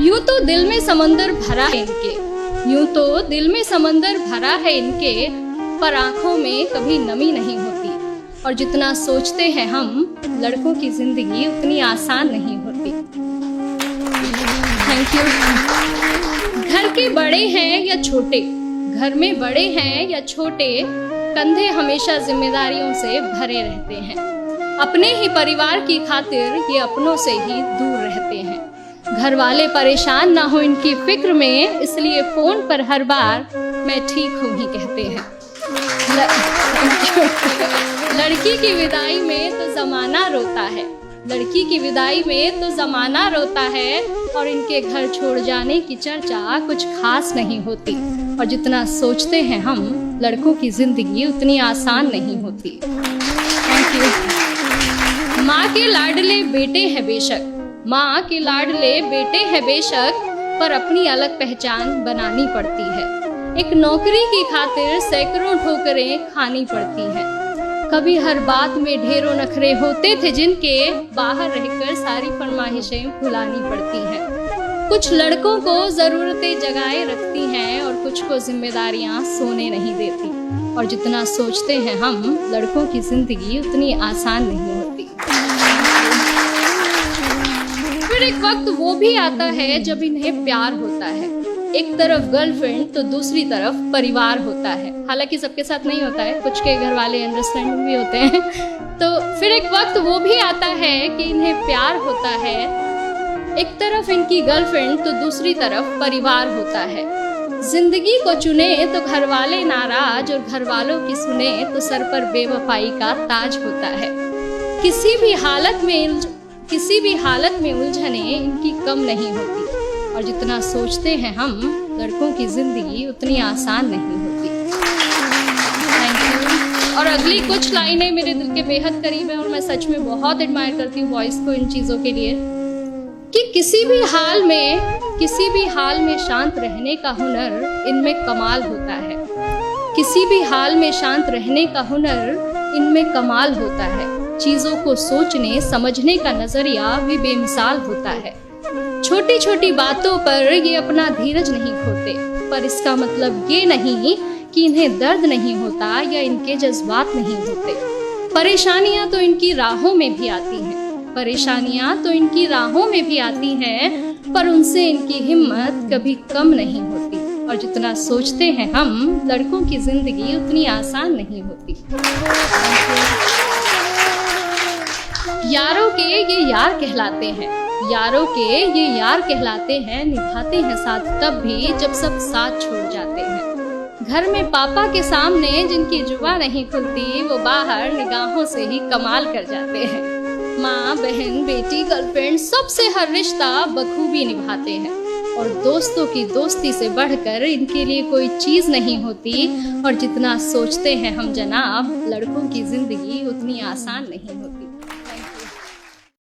यूं तो दिल में समंदर भरा है इनके, यूं तो दिल में समंदर भरा है इनके, पर आंखों में कभी नमी नहीं होती। और जितना सोचते हैं हम, लड़कों की जिंदगी उतनी आसान नहीं होती। Thank you. घर के बड़े हैं या छोटे, घर में बड़े हैं या छोटे, कंधे हमेशा जिम्मेदारियों से भरे रहते हैं। अपने ही परिवार की खातिर ये अपनों से ही दूर रहते हैं। घर वाले परेशान ना हो इनकी फिक्र में, इसलिए फोन पर हर बार मैं ठीक हूँ ही कहते हैं। लड़की की विदाई में तो जमाना रोता है, लड़की की विदाई में तो जमाना रोता है, और इनके घर छोड़ जाने की चर्चा कुछ खास नहीं होती। और जितना सोचते हैं हम, लड़कों की जिंदगी उतनी आसान नहीं होती। Thank you. माँ के लाडले बेटे हैं बेशक, माँ के लाडले बेटे हैं बेशक, पर अपनी अलग पहचान बनानी पड़ती है। एक नौकरी की खातिर सैकड़ों ठोकरें खानी पड़ती हैं। कभी हर बात में ढेरों नखरे होते थे जिनके, बाहर रहकर सारी फरमाइशें भुलानी पड़ती हैं। कुछ लड़कों को जरूरतें जगाए रखती हैं और कुछ को जिम्मेदारियां सोने नहीं देती। और जितना सोचते हैं हम, लड़कों की जिंदगी उतनी आसान नहीं होती। फिर एक वक्त वो भी आता है जब इन्हें प्यार होता है। एक तरफ गर्लफ्रेंड तो दूसरी तरफ परिवार होता है। हालांकि सबके साथ नहीं होता है, कुछ के घर वाले अंडरस्टैंडिंग भी होते हैं। तो फिर एक वक्त वो भी आता है कि इन्हें प्यार होता है। एक तरफ इनकी गर्लफ्रेंड तो दूसरी तरफ परिवार होता है। जिंदगी को चुने तो घर वाले नाराज, और घर वालों की सुने तो सर पर बेवफाई का ताज होता है। किसी भी हालत में उलझने इनकी कम नहीं होती। और जितना सोचते हैं हम, लड़कों की जिंदगी उतनी आसान नहीं होती। Thank you. और अगली कुछ लाइनें मेरे दिल के बेहद करीब है, और मैं सच में बहुत एडमायर करती हूँ वॉइस को इन चीज़ों के लिए, कि किसी भी हाल में शांत रहने का हुनर इनमें कमाल होता है। किसी भी हाल में शांत रहने का हुनर इनमें कमाल होता है। चीज़ों को सोचने समझने का नजरिया भी बेमिसाल होता है। छोटी छोटी बातों पर ये अपना धीरज नहीं खोते, पर इसका मतलब ये नहीं कि इन्हें दर्द नहीं होता या इनके जज्बात नहीं होते। परेशानियां तो इनकी राहों में भी आती हैं, परेशानियां तो इनकी राहों में भी आती हैं, पर उनसे इनकी हिम्मत कभी कम नहीं होती। और जितना सोचते हैं हम, लड़कों की जिंदगी उतनी आसान नहीं होती। यारों के ये यार कहलाते हैं, यारों के ये यार कहलाते हैं, निभाते हैं साथ तब भी जब सब साथ छोड़ जाते हैं। घर में पापा के सामने जिनकी जुबान नहीं खुलती, वो बाहर निगाहों से ही कमाल कर जाते हैं। माँ, बहन, बेटी, गर्लफ्रेंड, सबसे हर रिश्ता बखूबी निभाते हैं। और दोस्तों की दोस्ती से बढ़कर इनके लिए कोई चीज़ नहीं होती। और जितना सोचते हैं हम जनाब, लड़कों की जिंदगी उतनी आसान नहीं होती।